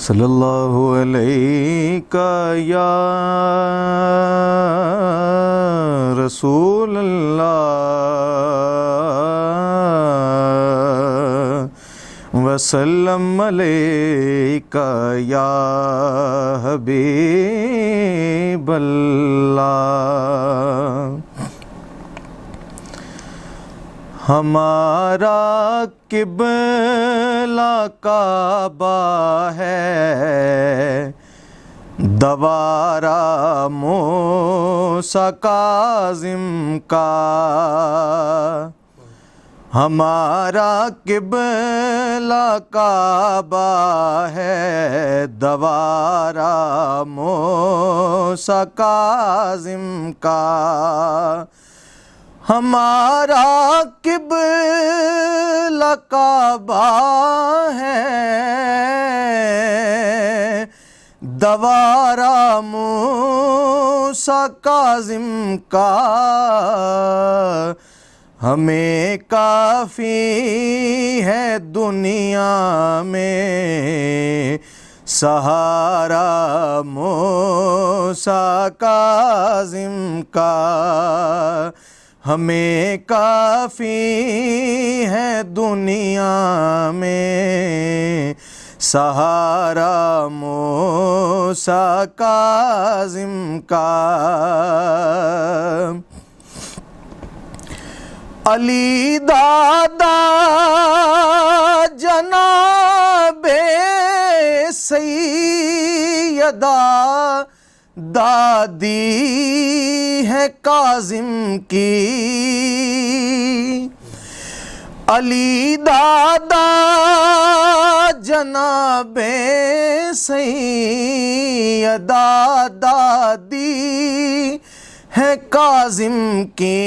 صلی اللہ علیہ یا رسول اللہ وسلم علیہ یا حبیب اللہ۔ ہمارا قبلہ کعبہ ہے، دوارا موسیٰ کاظم کا۔ ہمارا قبلہ کعبہ ہے، دوارا موسیٰ کاظم کا۔ ہمارا قبلہ کعبہ ہے، دوارا موسیٰ کاظم کا۔ ہمیں کافی ہے دنیا میں سہارا موسیٰ کاظم کا۔ ہمیں کافی ہے دنیا میں سہارا موسیٰ کاظم کا۔ علی دادا جناب سیدہ دادی ہے کاظم کی۔ علی دادا جناب سیدہ دادی ہے کاظم کی۔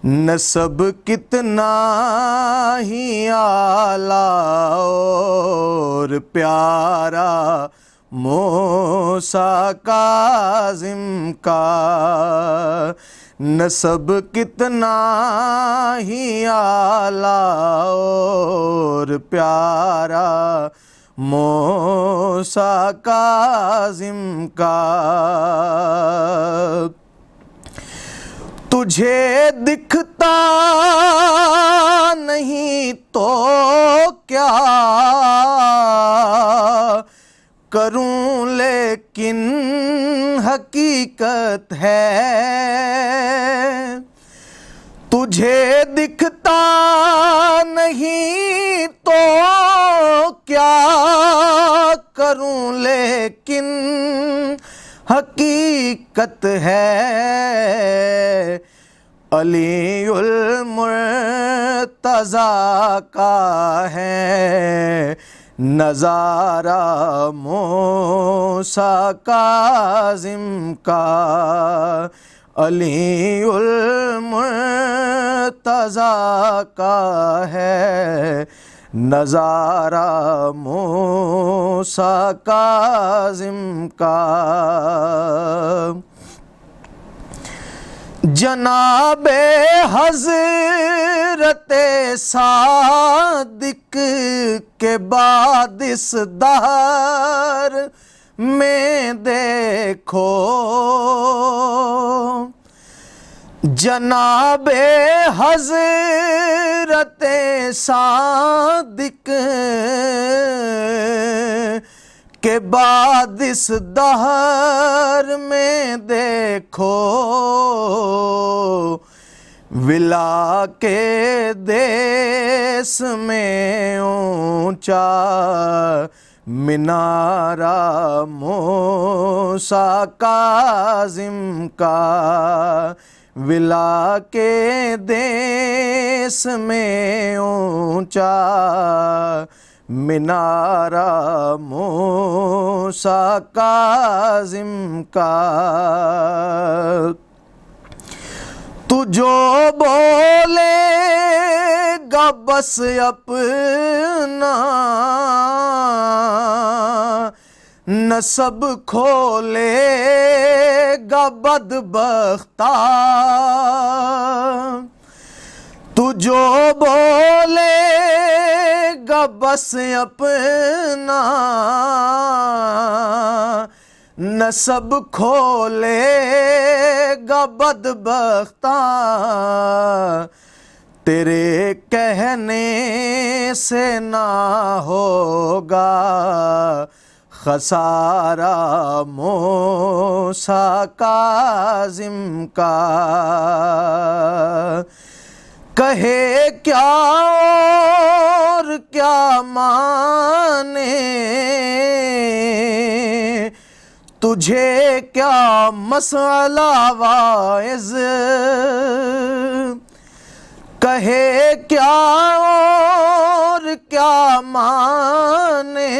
نسب کتنا ہی اعلیٰ اور پیارا موسیٰ کاظم کا۔ نسب کتنا ہی اعلیٰ اور پیارا موسیٰ کاظم کا۔ تجھے دکھتا نہیں تو کیا کروں، لیکن حقیقت ہے۔ تجھے دکھتا نہیں تو کیا کروں، لیکن حقیقت ہے۔ علی المرتضیٰ کا ہے نظارہ موسیٰ کاظم کا۔ علی المرتضیٰ کا ہے نظارہ موسیٰ کاظم کا۔ جناب حضرت صادق کے بعد اس دہر میں دیکھو، جناب حضرت صادق کے بعد اس دہر میں دیکھو، ولا کے دیس میں اونچا منارہ موسیٰ کاظم کا۔ ولا کے دیس میں اونچا منارہ موسیٰ کاظم کا۔ تو جو بولے گا بس اپنا نسب کھولے گا بدبختہ، تو جو بولے گا بس اپنا نسب کھولے گا بدبختہ تیرے کہنے سے نہ ہوگا خسارہ موسیٰ کاظم کا کہے کیا اور کیا مانے تجھے کیا مسئلہ واعظ کہے کیا اور کیا مانے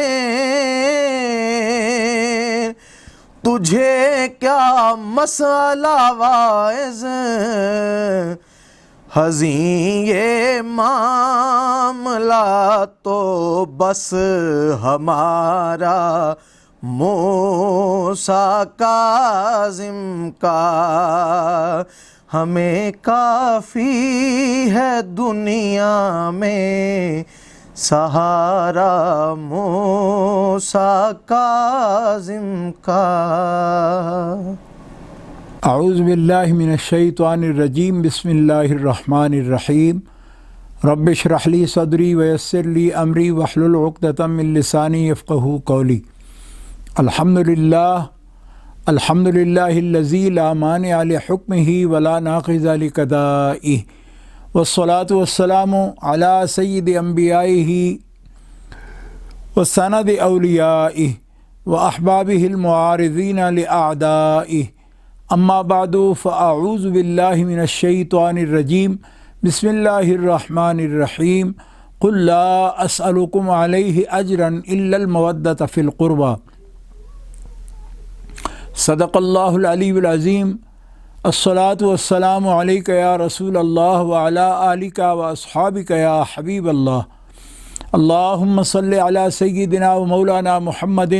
تجھے کیا مسئلہ واعظ حزین یہ معاملہ تو بس ہمارا موسیٰ کاظم کا ہمیں کافی ہے دنیا میں سہارا موسیٰ کاظم کا۔ اعوذ باللہ من الشیطان الرجیم، بسم اللہ الرحمن الرحیم۔ رب اشرح لی صدری ویسر لی امری واحلل عقدۃ من لسانی یفقہوا قولی۔ الحمد للہ الذی لا مانع لحکمہ ولا ناقض لقضائہ، والصلاة والسلام علی سید انبیائہ وسند اولیائہ واحبابہ المعارضین لاعدائہ، اما بعد فاعوذ باللہ من الشیطان الرجیم، بسم اللہ الرحمن الرحیم۔ قل لا اسألکم علیہ اجرا الا المودۃ فی القربى، صدق اللہ العلی العظیم۔ الصلاة والسلام علیک یا رسول اللہ وعلی آلک واصحابک یا حبیب اللہ۔ اللہم صل علی سیدنا و مولانا محمد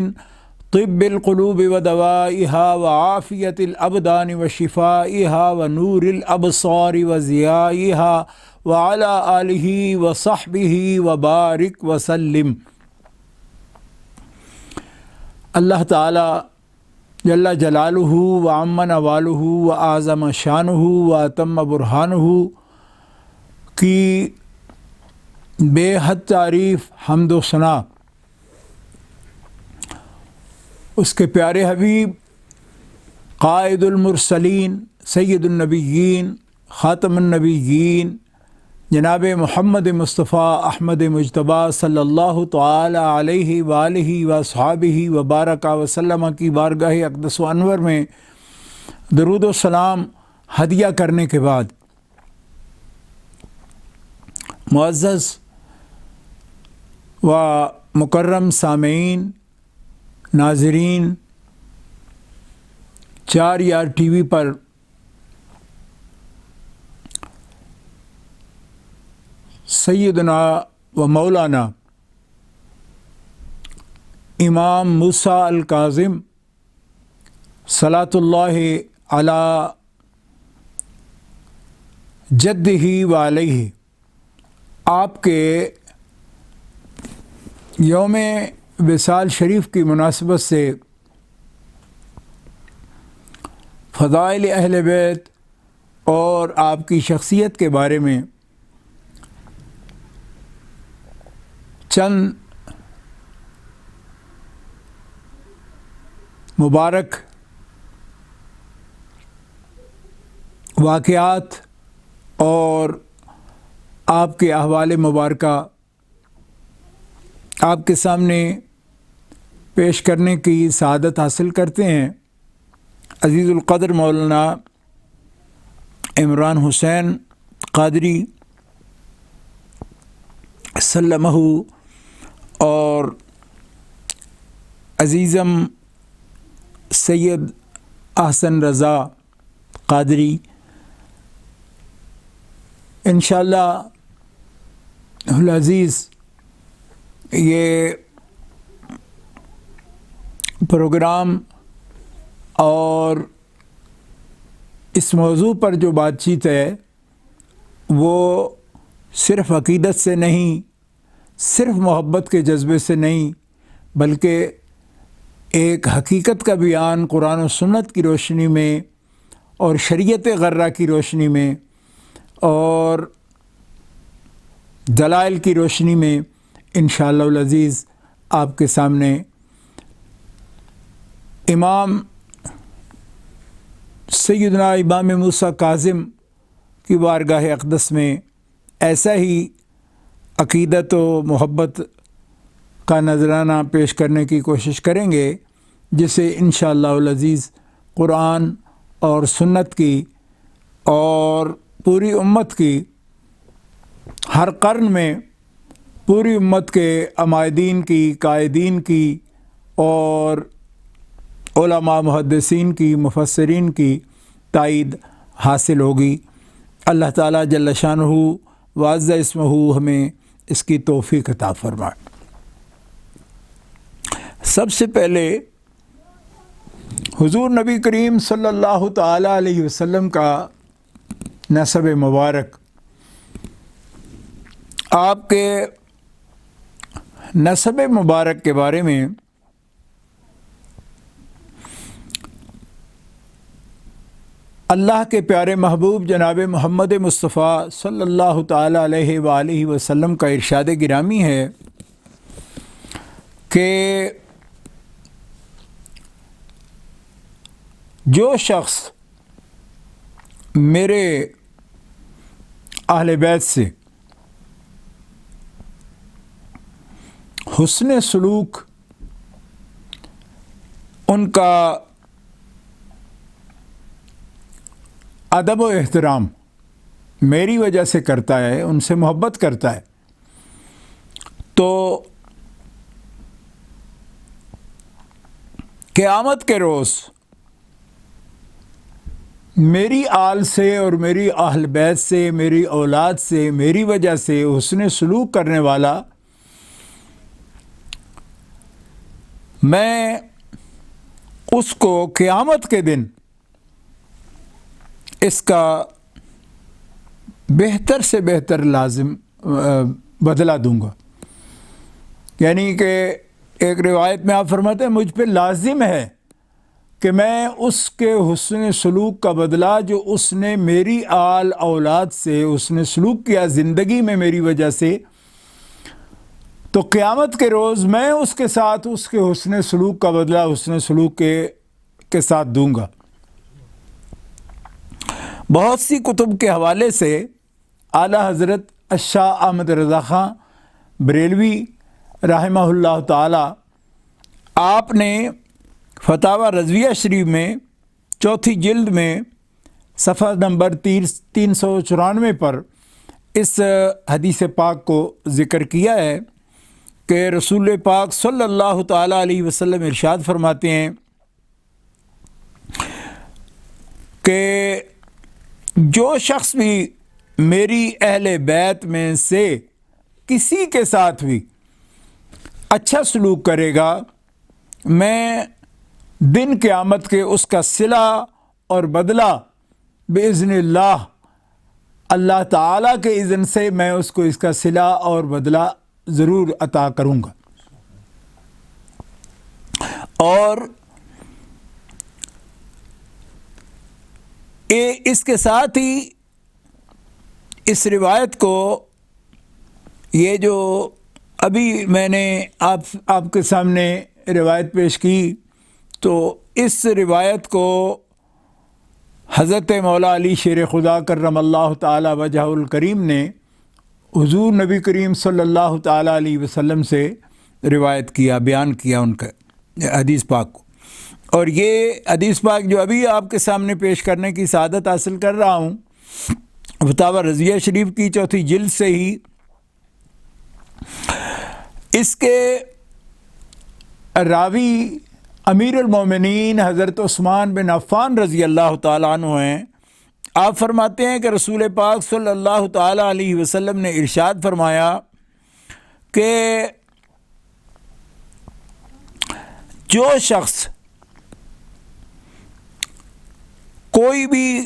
طب القلوب ودوائها وعافیت الابدان وشفائها ونور الابصار وضیائها وعلی آلہ وصحبہ وبارک وسلم۔ اللہ تعالی جل جلالہ وعم نوالہ وأعظم شانہ وأتم برہانہ کی بے حد تعریف، حمد و ثنا اس کے پیارے حبیب قائد المرسلین سید النبیین خاتم النبیین جناب محمد مصطفیٰ احمد مجتبیٰ صلی اللہ تعالی علیہ وآلہ واصحابہ وبارک وسلم کی بارگاہ اقدس و انور میں درود و سلام ہدیہ کرنے کے بعد، معزز و مکرم سامعین، ناظرین، 4 یار ٹی وی پر سیدنا و مولانا امام موسیٰ الکاظم صلاۃ اللہ علی جدہ و علیہ، آپ کے یوم وصال شریف کی مناسبت سے فضائل اہل بیت اور آپ کی شخصیت کے بارے میں چند مبارک واقعات اور آپ کے احوال مبارکہ آپ کے سامنے پیش کرنے کی سعادت حاصل کرتے ہیں۔ عزیز القدر مولانا عمران حسین قادری سلمہ اور عزیزم سید احسن رضا قادری، انشاءاللہ العزیز یہ پروگرام اور اس موضوع پر جو بات چیت ہے وہ صرف عقیدت سے نہیں صرف محبت کے جذبے سے نہیں بلکہ ایک حقیقت کا بیان قرآن و سنت کی روشنی میں اور شریعت غرہ کی روشنی میں اور دلائل کی روشنی میں انشاءاللہ العزیز آپ کے سامنے امام سیدنا امام موسیٰ کاظم کی بارگاہ اقدس میں ایسا ہی عقیدت و محبت کا نذرانہ پیش کرنے کی کوشش کریں گے جسے انشاءاللہ العزیز قرآن اور سنت کی اور پوری امت کی ہر قرن میں پوری امت کے عمائدین کی قائدین کی اور علماء محدثین کی مفسرین کی تائید حاصل ہوگی۔ اللہ تعالیٰ جل شانہ وعز اسمہ ہمیں اس کی توفیق عطا فرمائے۔ سب سے پہلے حضور نبی کریم صلی اللہ تعالیٰ علیہ وسلم کا نسب مبارک، آپ کے نسب مبارک کے بارے میں اللہ کے پیارے محبوب جناب محمد مصطفیٰ صلی اللہ تعالیٰ علیہ وآلہ وسلم کا ارشاد گرامی ہے کہ جو شخص میرے اہل بیت سے حسن سلوک، ان کا ادب و احترام میری وجہ سے کرتا ہے، ان سے محبت کرتا ہے، تو قیامت کے روز میری آل سے اور میری اہل بیت سے، میری اولاد سے، میری وجہ سے حسن سلوک کرنے والا، میں اس کو قیامت کے دن اس کا بہتر سے بہتر لازم بدلہ دوں گا۔ یعنی کہ ایک روایت میں آپ فرماتے ہیں مجھ پہ لازم ہے کہ میں اس کے حسن سلوک کا بدلہ جو اس نے میری آل اولاد سے حسن سلوک کیا زندگی میں میری وجہ سے، تو قیامت کے روز میں اس کے ساتھ اس کے حسن سلوک کا بدلہ حسن سلوک کے ساتھ دوں گا۔ بہت سی کتب کے حوالے سے اعلیٰ حضرت الشاہ احمد رضا خان بریلوی رحمہ اللہ تعالی، آپ نے فتاوی رضویہ شریف میں چوتھی جلد میں صفحہ نمبر 394 پر اس حدیث پاک کو ذکر کیا ہے کہ رسول پاک صلی اللہ تعالیٰ علیہ وسلم ارشاد فرماتے ہیں کہ جو شخص بھی میری اہل بیت میں سے کسی کے ساتھ بھی اچھا سلوک کرے گا، میں دن قیامت کے اس کا صلہ اور بدلہ باذن اللہ، اللہ تعالیٰ کے اذن سے میں اس کو اس کا صلہ اور بدلہ ضرور عطا کروں گا۔ اور اس کے ساتھ ہی اس روایت کو، یہ جو ابھی میں نے آپ کے سامنے روایت پیش کی، تو اس روایت کو حضرت مولا علی شیر خدا کرم اللہ تعالی وجہ الکریم نے حضور نبی کریم صلی اللہ تعالیٰ علیہ وسلم سے روایت کیا، بیان کیا ان کا حدیث پاک کو۔ اور یہ حدیث پاک جو ابھی آپ کے سامنے پیش کرنے کی سعادت حاصل کر رہا ہوں، فتاوی رضویہ شریف کی چوتھی جلد سے ہی، اس کے راوی امیر المومنین حضرت عثمان بن عفان رضی اللہ تعالیٰ عنہ ہیں۔ آپ فرماتے ہیں کہ رسول پاک صلی اللہ تعالیٰ علیہ وسلم نے ارشاد فرمایا کہ جو شخص کوئی بھی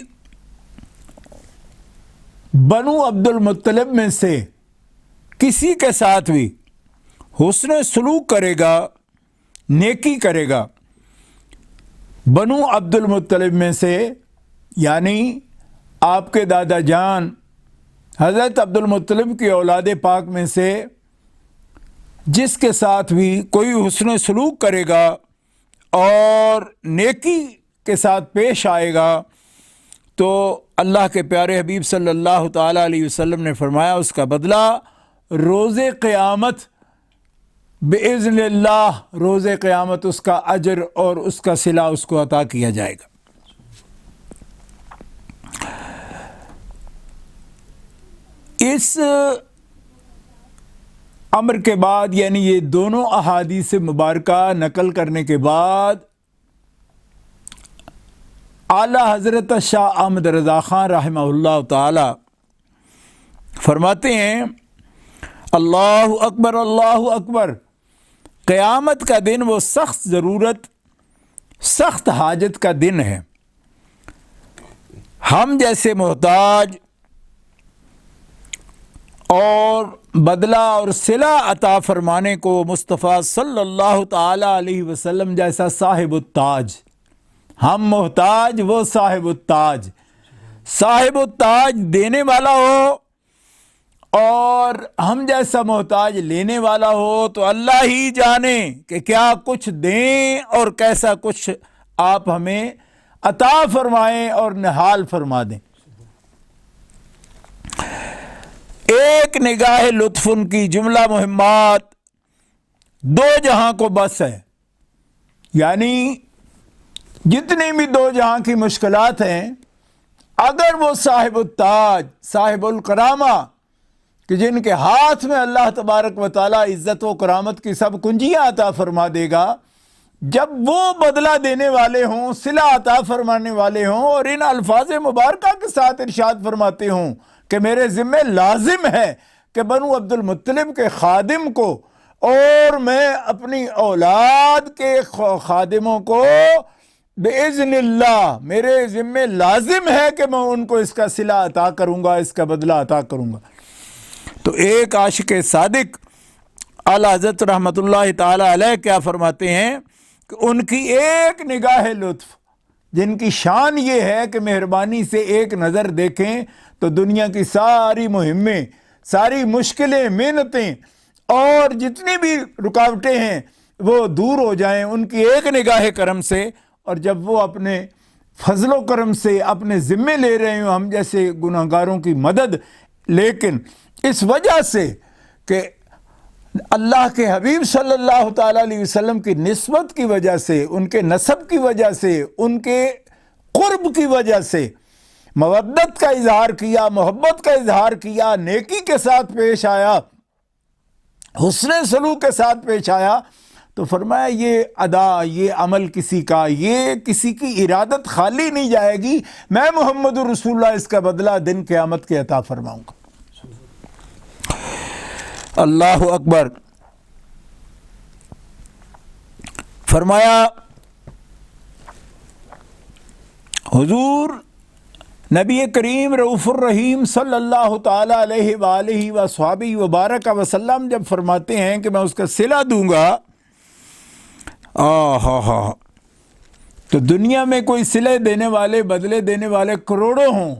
بنو عبد المطلب میں سے کسی کے ساتھ بھی حسن سلوک کرے گا، نیکی کرے گا، بنو عبد المطلب میں سے یعنی آپ کے دادا جان حضرت عبد المطلب کی اولاد پاک میں سے جس کے ساتھ بھی کوئی حسن سلوک کرے گا اور نیکی کے ساتھ پیش آئے گا تو اللہ کے پیارے حبیب صلی اللہ تعالیٰ علیہ وسلم نے فرمایا اس کا بدلہ روز قیامت بِإِذْنِ اللہ، روز قیامت اس کا اجر اور اس کا صلہ اس کو عطا کیا جائے گا۔ اس امر کے بعد یعنی یہ دونوں احادیث مبارکہ نقل کرنے کے بعد اعلیٰ حضرت شاہ احمد رضا خان رحمہ اللہ تعالی فرماتے ہیں اللہ اکبر اللہ اکبر، قیامت کا دن وہ سخت ضرورت، سخت حاجت کا دن ہے۔ ہم جیسے محتاج اور بدلہ اور صلہ عطا فرمانے کو مصطفیٰ صلی اللہ تعالیٰ علیہ وسلم جیسا صاحب التاج، ہم محتاج، وہ صاحب التاج، صاحب التاج دینے والا ہو اور ہم جیسا محتاج لینے والا ہو تو اللہ ہی جانے کہ کیا کچھ دیں اور کیسا کچھ آپ ہمیں عطا فرمائیں اور نہال فرما دیں۔ ایک نگاہ لطف ان کی جملہ مہمات دو جہاں کو بس ہے، یعنی جتنی بھی دو جہاں کی مشکلات ہیں اگر وہ صاحب التاج، صاحب الکرامہ کہ جن کے ہاتھ میں اللہ تبارک و تعالی عزت و کرامت کی سب کنجیاں عطا فرما دے گا، جب وہ بدلہ دینے والے ہوں، صلہ عطا فرمانے والے ہوں اور ان الفاظ مبارکہ کے ساتھ ارشاد فرماتے ہوں کہ میرے ذمہ لازم ہے کہ بنو عبد المطلب کے خادم کو اور میں اپنی اولاد کے خادموں کو بِإِذْنِ اللہ میرے ذمہ لازم ہے کہ میں ان کو اس کا صلہ عطا کروں گا، اس کا بدلہ عطا کروں گا۔ تو ایک عاشق صادق اعلیٰ حضرت رحمۃ اللہ تعالی علیہ کیا فرماتے ہیں کہ ان کی ایک نگاہ لطف، جن کی شان یہ ہے کہ مہربانی سے ایک نظر دیکھیں تو دنیا کی ساری مہمیں، ساری مشکلیں، محنتیں اور جتنی بھی رکاوٹیں ہیں وہ دور ہو جائیں ان کی ایک نگاہ کرم سے۔ اور جب وہ اپنے فضل و کرم سے اپنے ذمے لے رہے ہوں ہم جیسے گناہگاروں کی مدد، لیکن اس وجہ سے کہ اللہ کے حبیب صلی اللہ تعالیٰ علیہ وسلم کی نسبت کی وجہ سے، ان کے نسب کی وجہ سے، ان کے قرب کی وجہ سے مودت کا اظہار کیا، محبت کا اظہار کیا، نیکی کے ساتھ پیش آیا، حسن سلوک کے ساتھ پیش آیا، تو فرمایا یہ ادا، یہ عمل کسی کا، یہ کسی کی ارادت خالی نہیں جائے گی، میں محمد رسول اللہ اس کا بدلہ دن قیامت کے عطا فرماؤں گا۔ اللہ اکبر۔ فرمایا حضور نبی کریم رؤوف الرحیم صلی اللہ تعالی علیہ وآلہ وصحبہ وبارک وسلم جب فرماتے ہیں کہ میں اس کا صلہ دوں گا، تو دنیا میں کوئی صلے دینے والے، بدلے دینے والے کروڑوں ہوں،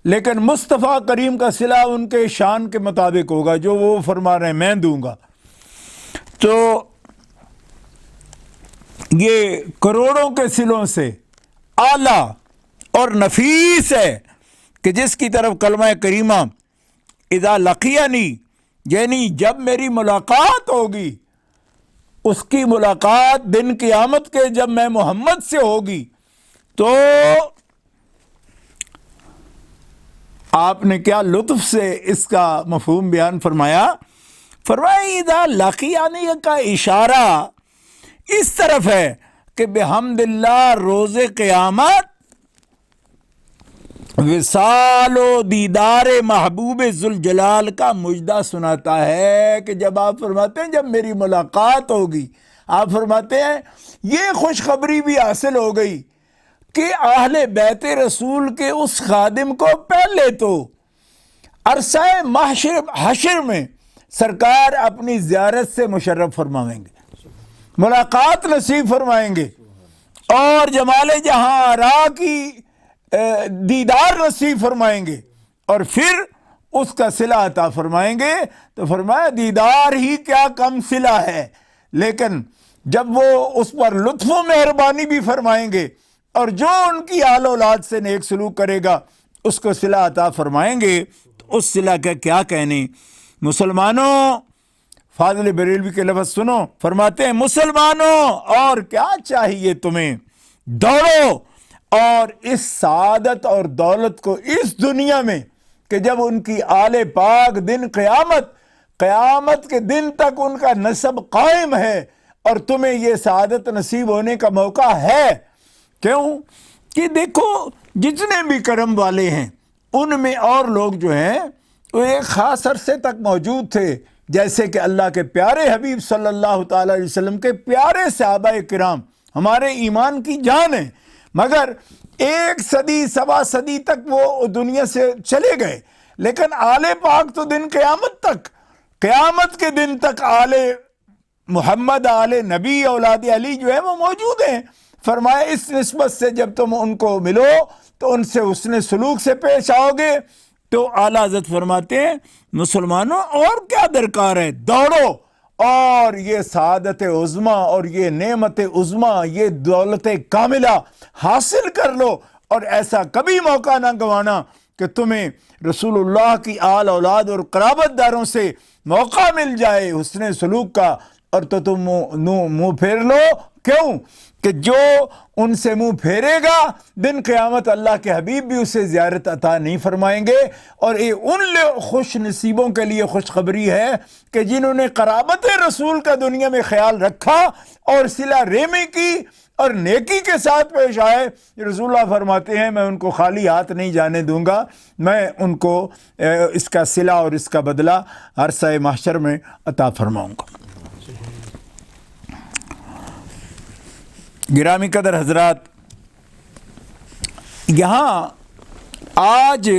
لیکن مصطفیٰ کریم کا صلہ ان کے شان کے مطابق ہوگا، جو وہ فرما رہے ہیں میں دوں گا۔ تو یہ کروڑوں کے صلوں سے اعلیٰ اور نفیس ہے کہ جس کی طرف کلمہ کریمہ اذا لقینی، یعنی جب میری ملاقات ہوگی، اس کی ملاقات دن قیامت کے جب میں محمد سے ہوگی، تو آپ نے کیا لطف سے اس کا مفہوم بیان فرمایا۔ فرمایا اذا لقیانی کا اشارہ اس طرف ہے کہ بحمد اللہ روز قیامت وصال و دیدار محبوب ذوالجلال کا مجدہ سناتا ہے کہ جب آپ فرماتے ہیں جب میری ملاقات ہوگی، آپ فرماتے ہیں یہ خوشخبری بھی حاصل ہو گئی کہ اہل بیت رسول کے اس خادم کو پہلے تو عرصہ حشر میں سرکار اپنی زیارت سے مشرف فرمائیں گے، ملاقات نصیب فرمائیں گے، اور جمال جہاں آرا کی دیدار نصیب فرمائیں گے، اور پھر اس کا صلہ عطا فرمائیں گے۔ تو فرمایا دیدار ہی کیا کم صلہ ہے، لیکن جب وہ اس پر لطف و مہربانی بھی فرمائیں گے، اور جو ان کی آل اولاد سے نیک سلوک کرے گا اس کو صلہ عطا فرمائیں گے، تو اس صلہ کا کیا کہنے۔ مسلمانوں، فاضل بریلوی کے لفظ سنو، فرماتے ہیں مسلمانوں اور کیا چاہیے تمہیں، دوڑو اور اس سعادت اور دولت کو اس دنیا میں کہ جب ان کی آل پاک دن قیامت کے دن تک ان کا نسب قائم ہے، اور تمہیں یہ سعادت نصیب ہونے کا موقع ہے۔ کیوں کہ دیکھو جتنے بھی کرم والے ہیں ان میں اور لوگ جو ہیں وہ ایک خاص عرصے تک موجود تھے، جیسے کہ اللہ کے پیارے حبیب صلی اللہ تعالی علیہ وسلم کے پیارے صحابہ کرام ہمارے ایمان کی جان ہیں، مگر 1 صدی 1.25 صدی تک وہ دنیا سے چلے گئے، لیکن آل پاک تو دن قیامت کے دن تک آل محمد، آل نبی، اولاد علی جو ہے وہ موجود ہیں۔ فرمایا اس نسبت سے جب تم ان کو ملو تو ان سے حسن سلوک سے پیش آؤ گے۔ تو اعلیٰ حضرت فرماتے ہیں مسلمانوں اور کیا درکار ہے، دوڑو اور یہ سعادت عظمیٰ اور یہ نعمت عظمیٰ، یہ دولت کاملہ حاصل کر لو، اور ایسا کبھی موقع نہ گوانا کہ تمہیں رسول اللہ کی آل اولاد اور قرابت داروں سے موقع مل جائے حسن سلوک کا، اور تو تم منہ پھیر لو۔ کیوں کہ جو ان سے منہ پھیرے گا دن قیامت اللہ کے حبیب بھی اسے زیارت عطا نہیں فرمائیں گے۔ اور یہ ان خوش نصیبوں کے لیے خوشخبری ہے کہ جنہوں نے قرابت رسول کا دنیا میں خیال رکھا اور صلہ رحمی کی اور نیکی کے ساتھ پیش آئے۔ رسول اللہ فرماتے ہیں میں ان کو خالی ہاتھ نہیں جانے دوں گا، میں ان کو اس کا صلہ اور اس کا بدلہ عرصہ محشر میں عطا فرماؤں گا۔ گرامی قدر حضرات، یہاں آج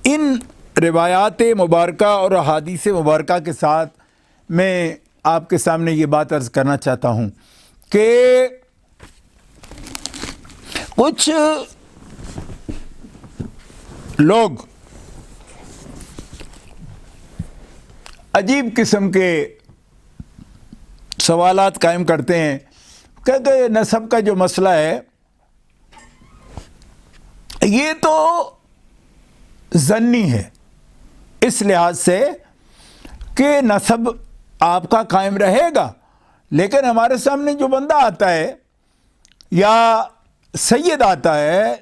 ان روایات مبارکہ اور احادیث مبارکہ کے ساتھ میں آپ کے سامنے یہ بات عرض کرنا چاہتا ہوں کہ کچھ لوگ عجیب قسم کے سوالات قائم کرتے ہیں کہ نسب کا جو مسئلہ ہے یہ تو ظنی ہے، اس لحاظ سے کہ نسب آپ کا قائم رہے گا، لیکن ہمارے سامنے جو بندہ آتا ہے یا سید آتا ہے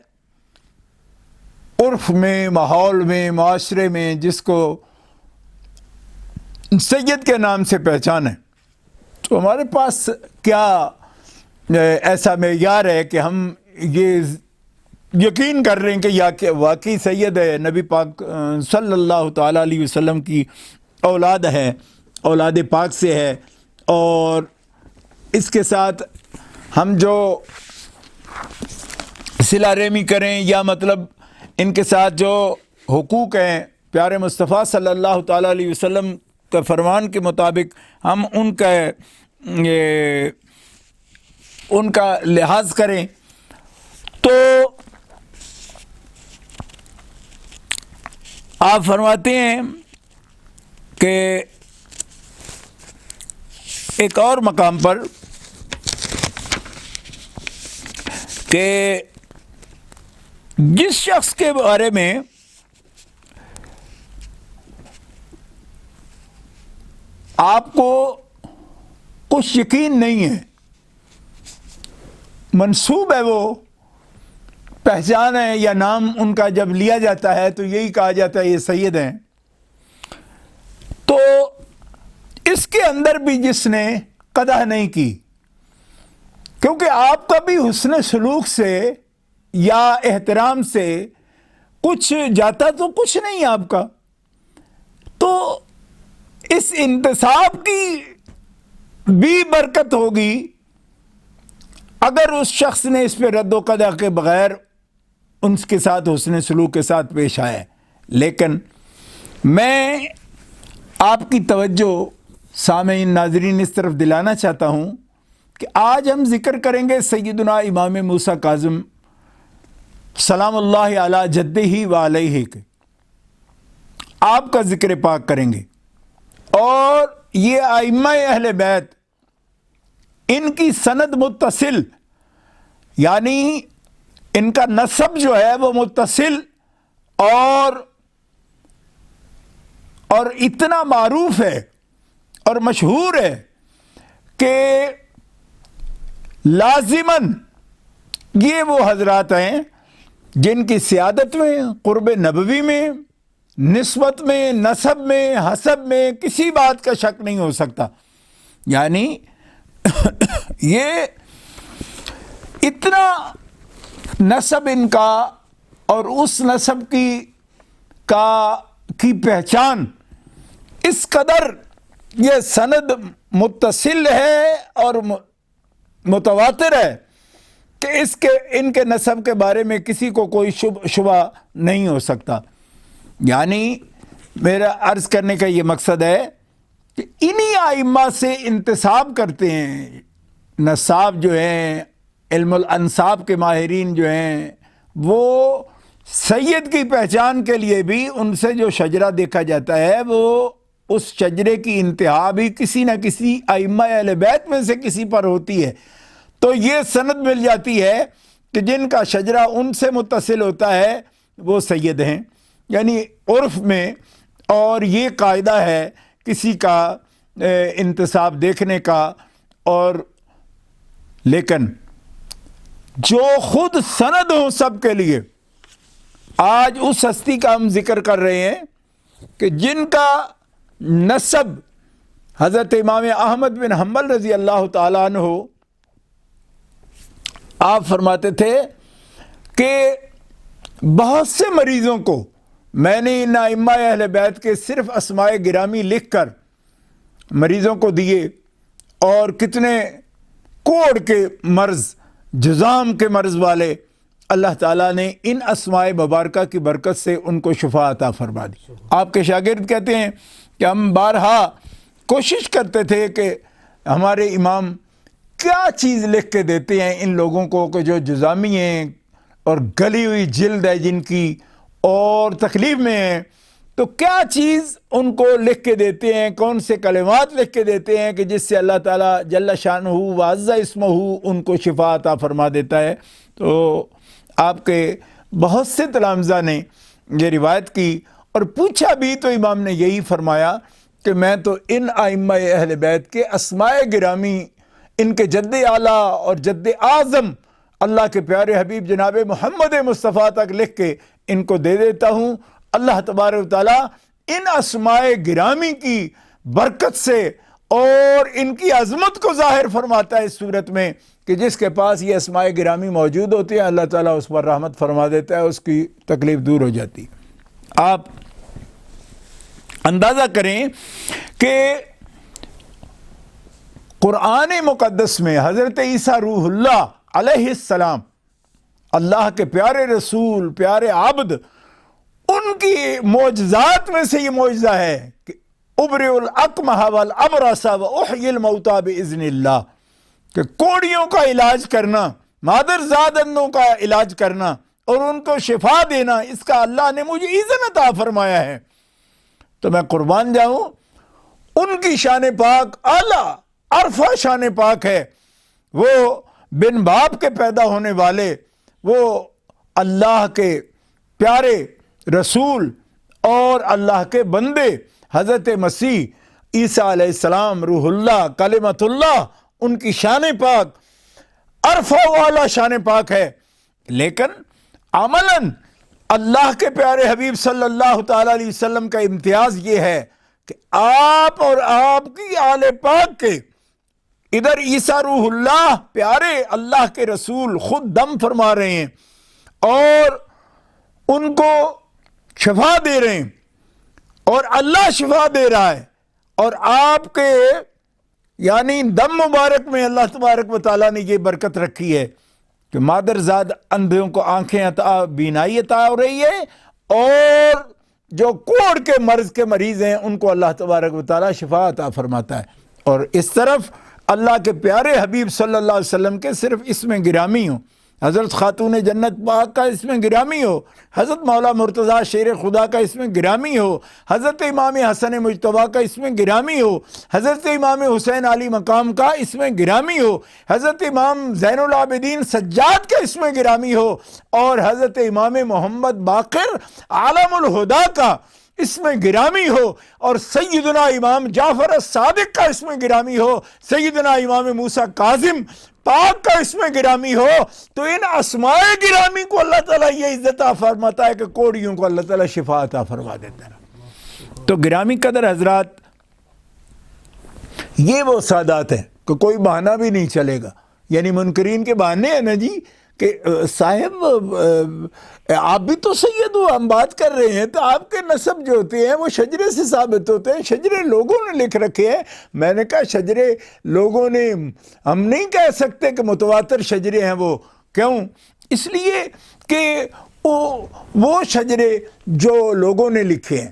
عرف میں، ماحول میں، معاشرے میں، جس کو سید کے نام سے پہچان ہے، تو ہمارے پاس کیا ایسا معیار ہے کہ ہم یہ یقین کر رہے ہیں کہ یا کہ واقعی سید ہے، نبی پاک صلی اللہ تعالیٰ علیہ وسلم کی اولاد ہے، اولاد پاک سے ہے، اور اس کے ساتھ ہم جو صلہ رحمی کریں یا مطلب ان کے ساتھ جو حقوق ہیں پیارے مصطفیٰ صلی اللہ تعالیٰ علیہ وسلم کے فرمان کے مطابق ہم ان کا لحاظ کریں، تو آپ فرماتے ہیں کہ ایک اور مقام پر کہ جس شخص کے بارے میں آپ کو کچھ یقین نہیں ہے، منسوب ہے، وہ پہچان ہے یا نام ان کا جب لیا جاتا ہے تو یہی کہا جاتا ہے یہ سید ہیں، تو اس کے اندر بھی جس نے قدح نہیں کی، کیونکہ آپ کا بھی حسن سلوک سے یا احترام سے کچھ جاتا تو کچھ نہیں آپ کا، تو اس انتصاب کی بھی برکت ہوگی اگر اس شخص نے اس پہ رد و قدع کے بغیر ان کے ساتھ حسن سلوک کے ساتھ پیش آئے۔ لیکن میں آپ کی توجہ سامعین ناظرین اس طرف دلانا چاہتا ہوں کہ آج ہم ذکر کریں گے سیدنا امام موسیٰ کاظم سلام اللہ علی جدہ و علیہ کے، آپ کا ذکر پاک کریں گے، اور یہ ائمہ اہل بیت ان کی سند متصل، یعنی ان کا نسب جو ہے وہ متصل اور اتنا معروف ہے اور مشہور ہے کہ لازماً یہ وہ حضرات ہیں جن کی سیادت میں، قرب نبوی میں، نسبت میں، نسب میں، حسب میں کسی بات کا شک نہیں ہو سکتا. یعنی یہ اتنا نسب ان کا اور اس نسب کی پہچان اس قدر یہ سند متصل ہے اور متواتر ہے کہ ان کے نسب کے بارے میں کسی کو کوئی شبہ نہیں ہو سکتا. یعنی میرا عرض کرنے کا یہ مقصد ہے کہ انہی ائمہ سے انتساب کرتے ہیں. نساب جو ہیں، علم الانساب کے ماہرین جو ہیں، وہ سید کی پہچان کے لیے بھی ان سے جو شجرہ دیکھا جاتا ہے وہ اس شجرے کی انتہا بھی کسی نہ کسی ائمہ اہل بیت میں سے کسی پر ہوتی ہے. تو یہ سند مل جاتی ہے کہ جن کا شجرہ ان سے متصل ہوتا ہے وہ سید ہیں. یعنی عرف میں اور یہ قاعدہ ہے کسی کا انتساب دیکھنے کا. اور لیکن جو خود سند ہوں سب کے لیے، آج اس ہستی کا ہم ذکر کر رہے ہیں کہ جن کا نسب حضرت امام احمد بن حنبل رضی اللہ تعالیٰ عنہ، آپ فرماتے تھے کہ بہت سے مریضوں کو میں نے ان ائمہ اہل بیت کے صرف اسماء گرامی لکھ کر مریضوں کو دیے، اور کتنے کوڑ کے مرض، جذام کے مرض والے اللہ تعالیٰ نے ان اسماء مبارکہ کی برکت سے ان کو شفا عطا فرما دی. آپ کے شاگرد کہتے ہیں کہ ہم بارہا کوشش کرتے تھے کہ ہمارے امام کیا چیز لکھ کے دیتے ہیں ان لوگوں کو کہ جو جذامی ہیں اور گلی ہوئی جلد ہے جن کی اور تکلیف میں ہیں، تو کیا چیز ان کو لکھ کے دیتے ہیں، کون سے کلمات لکھ کے دیتے ہیں کہ جس سے اللہ تعالیٰ جل شانہ و عز اسمہ ان کو شفا عطا فرما دیتا ہے. تو آپ کے بہت سے تلامذہ نے یہ روایت کی اور پوچھا بھی تو امام نے یہی فرمایا کہ میں تو ان ائمہ اہل بیت کے اسماء گرامی، ان کے جد اعلیٰ اور جد اعظم اللہ کے پیارے حبیب جناب محمد مصطفیٰ تک لکھ کے ان کو دے دیتا ہوں. اللہ تبارک و تعالیٰ ان اسماء گرامی کی برکت سے اور ان کی عظمت کو ظاہر فرماتا ہے اس صورت میں کہ جس کے پاس یہ اسماء گرامی موجود ہوتے ہیں اللہ تعالیٰ اس پر رحمت فرما دیتا ہے، اس کی تکلیف دور ہو جاتی. آپ اندازہ کریں کہ قرآن مقدس میں حضرت عیسیٰ روح اللہ علیہ السلام، اللہ کے پیارے رسول، پیارے عبد، ان کی معجزات میں سے یہ معجزہ ہے کہ ابرئ الاکمہ والابرص واحیی الموتى باذن اللہ، کہ کوڑیوں کا علاج کرنا، مادر زاد اندھوں کا علاج کرنا اور ان کو شفا دینا، اس کا اللہ نے مجھے اذن عطا فرمایا ہے. تو میں قربان جاؤں، ان کی شان پاک اعلیٰ عرفہ شان پاک ہے. وہ بن باپ کے پیدا ہونے والے، وہ اللہ کے پیارے رسول اور اللہ کے بندے حضرت مسیح عیسیٰ علیہ السلام روح اللہ کلمۃ اللہ، ان کی شان پاک عرفہ والا شان پاک ہے. لیکن عملاً اللہ کے پیارے حبیب صلی اللہ تعالیٰ علیہ وسلم کا امتیاز یہ ہے کہ آپ اور آپ کی آل پاک کے ادھر عیسیٰ روح اللہ پیارے اللہ کے رسول خود دم فرما رہے ہیں اور ان کو شفا دے رہے ہیں اور اللہ شفا دے رہا ہے، اور آپ کے یعنی دم مبارک میں اللہ تبارک و تعالیٰ نے یہ برکت رکھی ہے کہ مادر زاد اندھوں کو آنکھیں عطا، بینائی عطا ہو رہی ہے، اور جو کوڑ کے مرض کے مریض ہیں ان کو اللہ تبارک و تعالیٰ شفا عطا فرماتا ہے۔ اور اس طرف اللہ کے پیارے حبیب صلی اللہ علیہ وسلم کے صرف اسم گرامی ہو، حضرت خاتون جنت پاک کا اسم گرامی ہو، حضرت مولا مرتضیٰ شیر خدا کا اسم گرامی ہو، حضرت امام حسن مجتبیٰ کا اسم گرامی ہو، حضرت امام حسین علی مقام کا اسم گرامی ہو، حضرت امام زین العابدین سجاد کا اسم گرامی ہو، اور حضرت امام محمد باقر عالم الہدا کا اسم گرامی ہو، اور سیدنا امام جعفر الصادق کا اسم گرامی ہو، سیدنا امام موسیٰ کاظم پاک کا اسم گرامی ہو، تو ان اسماء گرامی کو اللہ تعالیٰ یہ عزت عطا فرماتا ہے کہ کوڑیوں کو اللہ تعالیٰ شفا عطا فرما دیتا ہے۔ تو گرامی قدر حضرات، یہ وہ سادات ہیں کہ کوئی بہانہ بھی نہیں چلے گا۔ یعنی منکرین کے بہانے ہیں نا جی کہ صاحب آپ بھی تو سید ہو، ہم بات کر رہے ہیں تو آپ کے نسب جو ہوتے ہیں وہ شجرے سے ثابت ہوتے ہیں، شجرے لوگوں نے لکھ رکھے ہیں۔ میں نے کہا شجرے لوگوں نے، ہم نہیں کہہ سکتے کہ متواتر شجرے ہیں وہ، کیوں؟ اس لیے کہ وہ شجرے جو لوگوں نے لکھے ہیں،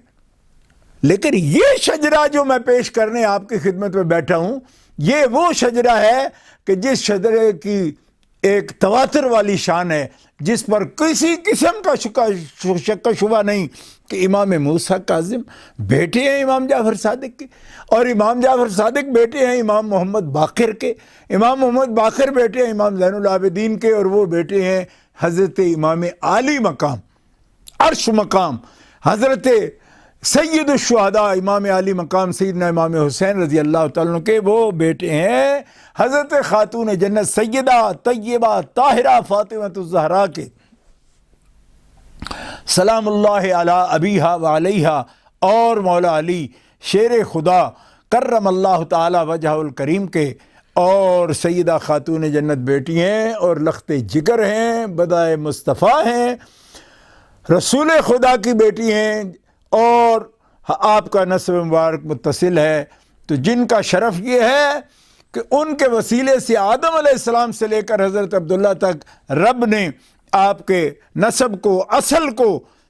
لیکن یہ شجرہ جو میں پیش کرنے آپ کی خدمت میں بیٹھا ہوں، یہ وہ شجرہ ہے کہ جس شجرے کی ایک تواتر والی شان ہے، جس پر کسی قسم کا شک و شبہ نہیں کہ امام موسیٰ کاظم بیٹے ہیں امام جعفر صادق کے، اور امام جعفر صادق بیٹے ہیں امام محمد باقر کے، امام محمد باقر بیٹے ہیں امام زین العابدین کے، اور وہ بیٹے ہیں حضرت امام عالی مقام، عرش مقام، حضرت سید الشہداء امام علی مقام سیدنا امام حسین رضی اللہ تعالیٰ عنہ کے وہ بیٹے ہیں حضرت خاتون جنت سیدہ طیبہ طاہرہ فاطمہ الزہرا کے، سلام اللہ علی ابیہا و علیہا، اور مولا علی شیر خدا کرم اللہ تعالی وجہ الکریم کے، اور سیدہ خاتون جنت بیٹی ہیں اور لخت جگر ہیں، بدائے مصطفیٰ ہیں، رسول خدا کی بیٹی ہیں، اور آپ کا نسب مبارک متصل ہے۔ تو جن کا شرف یہ ہے کہ ان کے وسیلے سے آدم علیہ السلام سے لے کر حضرت عبداللہ تک رب نے آپ کے نسب کو، اصل کو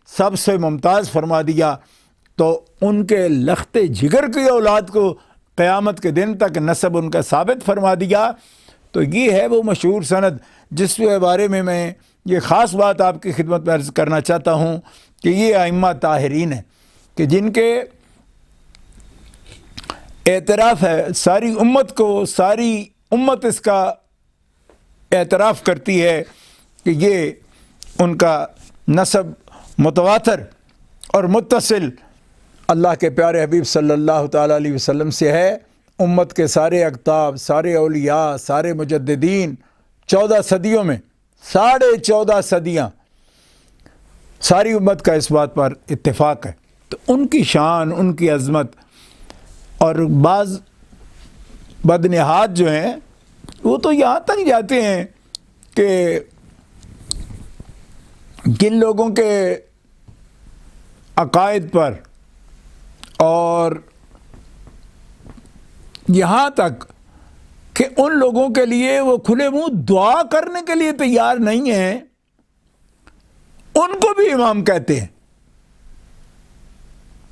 سب سے ممتاز فرما دیا، تو ان کے لخت جگر کی اولاد کو قیامت کے دن تک نسب ان کا ثابت فرما دیا۔ تو یہ ہے وہ مشہور سند جس کے بارے میں یہ خاص بات آپ کی خدمت میں عرض کرنا چاہتا ہوں کہ یہ ائمہ طاہرین ہیں کہ جن کے اعتراف ہے ساری امت کو، ساری امت اس کا اعتراف کرتی ہے کہ یہ ان کا نسب متواتر اور متصل اللہ کے پیارے حبیب صلی اللہ تعالیٰ علیہ وسلم سے ہے۔ امت کے سارے اقطاب، سارے اولیاء، سارے مجددین 14 صدیوں میں، 14.5 صدیاں ساری امت کا اس بات پر اتفاق ہے۔ تو ان کی شان، ان کی عظمت، اور بعض بدنہاد جو ہیں وہ تو یہاں تک جاتے ہیں کہ جن لوگوں کے عقائد پر، اور یہاں تک کہ ان لوگوں کے لیے وہ کھلے منہ دعا کرنے کے لیے تیار نہیں ہیں، ان کو بھی امام کہتے ہیں۔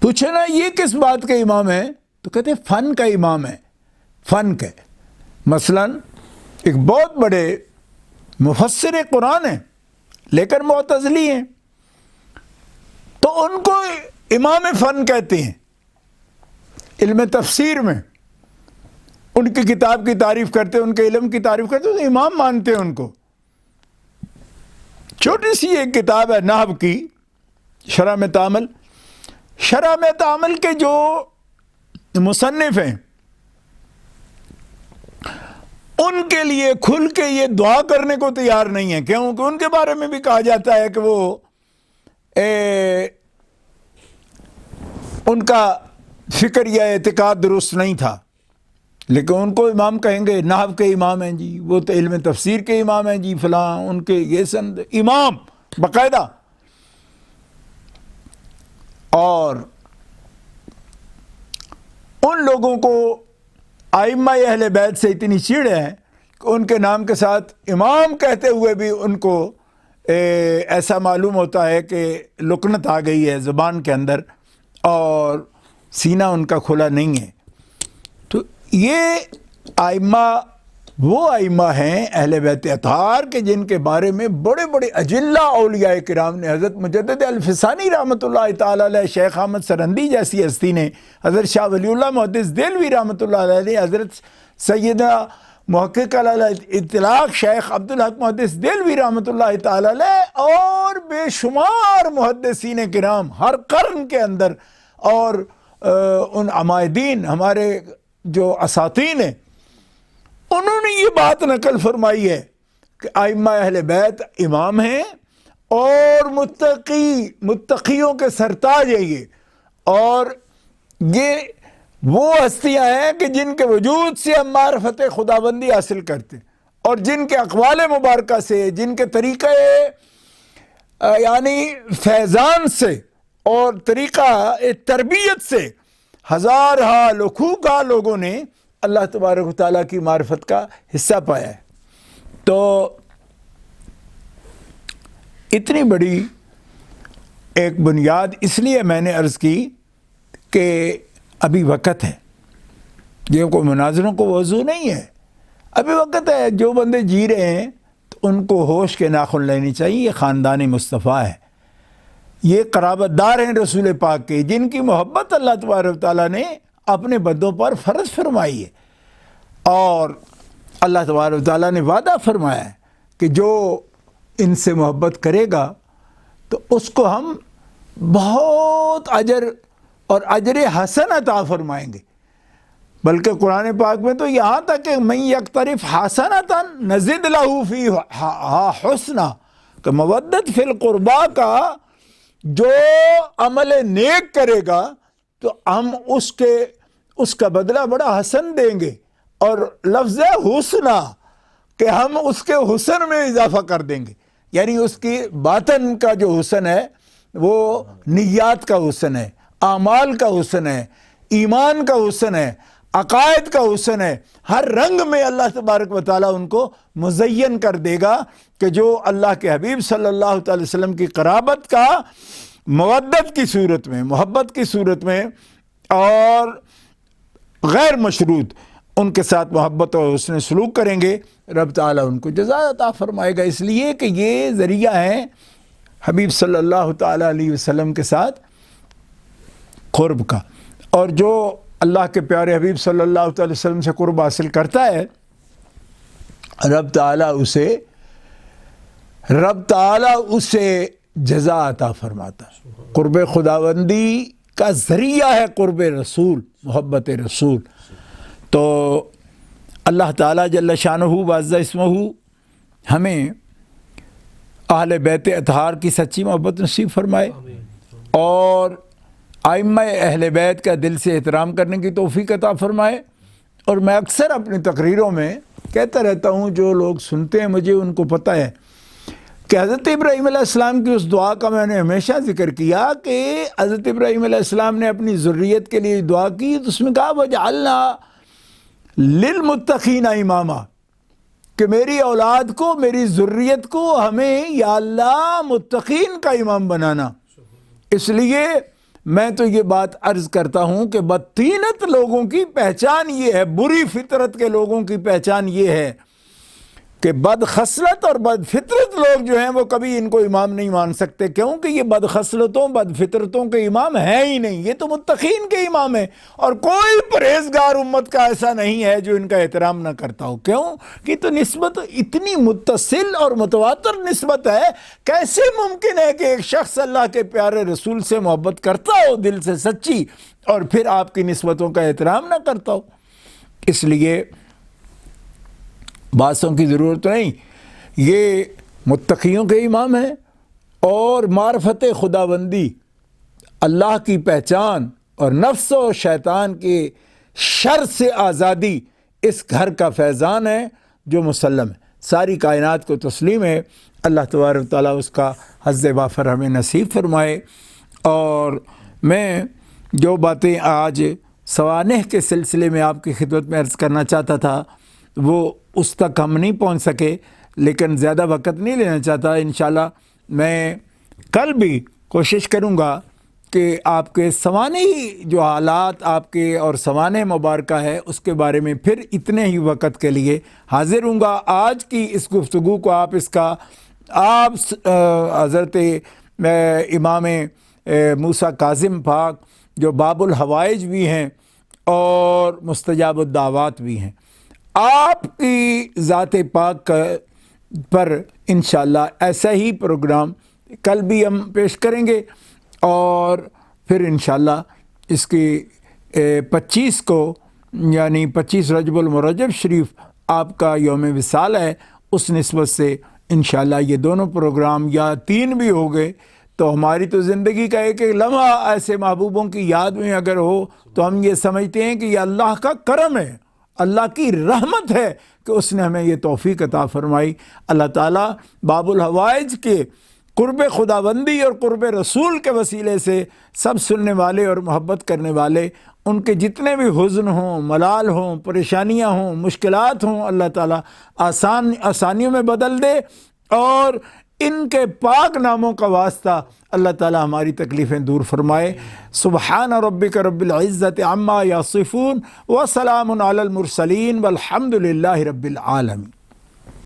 پوچھے نا یہ کس بات کے امام ہیں؟ تو کہتے ہیں فن کا امام ہے، فن کے۔ مثلا ایک بہت بڑے مفسر قرآن ہیں لیکن معتزلی ہیں، تو ان کو امام فن کہتے ہیں۔ علم تفسیر میں ان کی کتاب کی تعریف کرتے، ان کے علم کی تعریف کرتے تو امام مانتے ہیں ان کو۔ چھوٹی سی ایک کتاب ہے نحو کی، شرح میں تعامل، شرح میں تعامل کے جو مصنف ہیں ان کے لیے کھل کے یہ دعا کرنے کو تیار نہیں ہے، کیونکہ ان کے بارے میں بھی کہا جاتا ہے کہ وہ ان کا فکر یا اعتقاد درست نہیں تھا، لیکن ان کو امام کہیں گے، نحو کے امام ہیں جی، وہ تو علم تفسیر کے امام ہیں جی، فلاں ان کے یہ سند امام باقاعدہ۔ اور ان لوگوں کو ائمہ اہل بیت سے اتنی چڑ ہے کہ ان کے نام کے ساتھ امام کہتے ہوئے بھی ان کو ایسا معلوم ہوتا ہے کہ لکنت آ گئی ہے زبان کے اندر اور سینہ ان کا کھلا نہیں ہے۔ تو یہ ائمہ وہ ائمہ ہیں اہل بیت اطہار کے جن کے بارے میں بڑے بڑے اجلہ اولیاء کرام نے، حضرت مجدد الفسانی رحمۃ اللہ تعالی علیہ، شیخ احمد سرندی جیسی ہستی نے، حضرت شاہ ولی اللہ محدث دہلوی رحمۃ اللہ علیہ، حضرت سیدنا محقق علیہ اطلاق شیخ عبدالحق محدث دہلوی رحمۃ اللہ تعالی علیہ، اور بے شمار محدثین کرام ہر قرن کے اندر، اور ان عمائدین ہمارے جو اساطین ہیں، انہوں نے یہ بات نقل فرمائی ہے کہ ائمہ اہل بیت امام ہیں اور متقیوں کے سرتاج ہے یہ، اور یہ وہ ہستیاں ہیں کہ جن کے وجود سے ہم معرفت خداوندی حاصل کرتے ہیں، اور جن کے اقوال مبارکہ سے، جن کے طریقہ یعنی فیضان سے اور طریقہ تربیت سے ہزارہا لکھوکا لوگوں نے اللہ تبارک و تعالیٰ کی معرفت کا حصہ پایا ہے۔ تو اتنی بڑی ایک بنیاد اس لیے میں نے عرض کی کہ ابھی وقت ہے، یہ کوئی مناظروں کو وضو نہیں ہے، ابھی وقت ہے۔ جو بندے جی رہے ہیں تو ان کو ہوش کے ناخن لینی چاہیے۔ یہ خاندان مصطفیٰ ہے، یہ قرابت دار ہیں رسول پاک کے، جن کی محبت اللہ تبارک و تعالیٰ نے اپنے بندوں پر فرض فرمائی ہے، اور اللہ تبارک و تعالیٰ نے وعدہ فرمایا ہے کہ جو ان سے محبت کرے گا تو اس کو ہم بہت اجر اور اجر حسن عطا فرمائیں گے۔ بلکہ قرآن پاک میں تو یہاں تک کہ من یقترف حسنۃ نزد لہ فیہا حسنا، کہ مودت فی القربا کا جو عمل نیک کرے گا تو ہم اس کا بدلہ بڑا حسن دیں گے، اور لفظ حسنا کہ ہم اس کے حسن میں اضافہ کر دیں گے، یعنی اس کی باطن کا جو حسن ہے وہ نیات کا حسن ہے، اعمال کا حسن ہے، ایمان کا حسن ہے، عقائد کا حسن ہے، ہر رنگ میں اللہ تبارک و تعالیٰ ان کو مزین کر دے گا کہ جو اللہ کے حبیب صلی اللہ تعالی وسلم کی قرابت کا مودت کی صورت میں، محبت کی صورت میں اور غیر مشروط ان کے ساتھ محبت اور حسن سلوک کریں گے، رب تعالیٰ ان کو جزا عطا فرمائے گا، اس لیے کہ یہ ذریعہ ہے حبیب صلی اللہ تعالیٰ علیہ وسلم کے ساتھ قرب کا۔ اور جو اللہ کے پیارے حبیب صلی اللہ تعالی وسلم سے قرب حاصل کرتا ہے، رب تعالیٰ اسے جزا عطا فرماتا ہے۔ قرب خداوندی کا ذریعہ ہے قرب رسول، محبت رسول۔ تو اللہ تعالیٰ جل شانہ وعز اسمہ ہمیں اہل بیت اطہار کی سچی محبت نصیب فرمائے، اور ائمہ اہل بیت کا دل سے احترام کرنے کی توفیق عطا فرمائے۔ اور میں اکثر اپنی تقریروں میں کہتا رہتا ہوں، جو لوگ سنتے ہیں مجھے ان کو پتہ ہے کہ حضرت ابراہیم علیہ السلام کی اس دعا کا میں نے ہمیشہ ذکر کیا کہ حضرت ابراہیم علیہ السلام نے اپنی ذریت کے لیے دعا کی تو اس میں کہا وَجْعَلْنَا لِلْمُتَّقِينَ اماما، کہ میری اولاد کو، میری ذریت کو ہمیں یا اللہ متقین کا امام بنانا۔ اس لیے میں تو یہ بات عرض کرتا ہوں کہ بدطینت لوگوں کی پہچان یہ ہے، بری فطرت کے لوگوں کی پہچان یہ ہے کہ بد خصلت اور بد فطرت لوگ جو ہیں وہ کبھی ان کو امام نہیں مان سکتے، کیونکہ یہ بد خصلتوں بد فطرتوں کے امام ہیں ہی نہیں، یہ تو متقین کے امام ہیں، اور کوئی پرہیزگار امت کا ایسا نہیں ہے جو ان کا احترام نہ کرتا ہو۔ کیوں کہ تو نسبت اتنی متصل اور متواتر نسبت ہے، کیسے ممکن ہے کہ ایک شخص اللہ کے پیارے رسول سے محبت کرتا ہو دل سے سچی، اور پھر آپ کی نسبتوں کا احترام نہ کرتا ہو؟ اس لیے باتوں کی ضرورت نہیں، یہ متقیوں کے امام ہیں، اور معرفت خداوندی، اللہ کی پہچان اور نفس و شیطان کے شر سے آزادی اس گھر کا فیضان ہے جو مسلم ہے، ساری کائنات کو تسلیم ہے۔ اللہ تبارک تعالیٰ اس کا حظ وافر ہمیں نصیب فرمائے۔ اور میں جو باتیں آج سوانح کے سلسلے میں آپ کی خدمت میں عرض کرنا چاہتا تھا وہ اس تک ہم نہیں پہنچ سکے، لیکن زیادہ وقت نہیں لینا چاہتا. انشاءاللہ میں کل بھی کوشش کروں گا کہ آپ کے سوانحی جو حالات آپ کے اور سوانح مبارکہ ہے اس کے بارے میں پھر اتنے ہی وقت کے لیے حاضر ہوں گا. آج کی اس گفتگو کو آپ حضرت امام موسیٰ کاظم پاک جو باب الحوائج بھی ہیں اور مستجاب الدعوات بھی ہیں، آپ کی ذات پاک پر انشاءاللہ ایسا ہی پروگرام کل بھی ہم پیش کریں گے. اور پھر انشاءاللہ اس کی 25 کو یعنی 25 رجب المرجب شریف آپ کا یوم وصال ہے، اس نسبت سے انشاءاللہ یہ دونوں پروگرام یا 3 بھی ہو گئے تو ہماری تو زندگی کا ایک ایک لمحہ ایسے محبوبوں کی یاد میں اگر ہو تو ہم یہ سمجھتے ہیں کہ یہ اللہ کا کرم ہے، اللہ کی رحمت ہے کہ اس نے ہمیں یہ توفیق عطا فرمائی. اللہ تعالیٰ باب الحوائج کے قرب خداوندی اور قرب رسول کے وسیلے سے سب سننے والے اور محبت کرنے والے ان کے جتنے بھی حزن ہوں، ملال ہوں، پریشانیاں ہوں، مشکلات ہوں، اللہ تعالیٰ آسانیوں میں بدل دے، اور ان کے پاک ناموں کا واسطہ اللہ تعالیٰ ہماری تکلیفیں دور فرمائے. سبحان ربک رب العزت عما یصفون وسلام علی المرسلین والحمد للہ رب العالمین.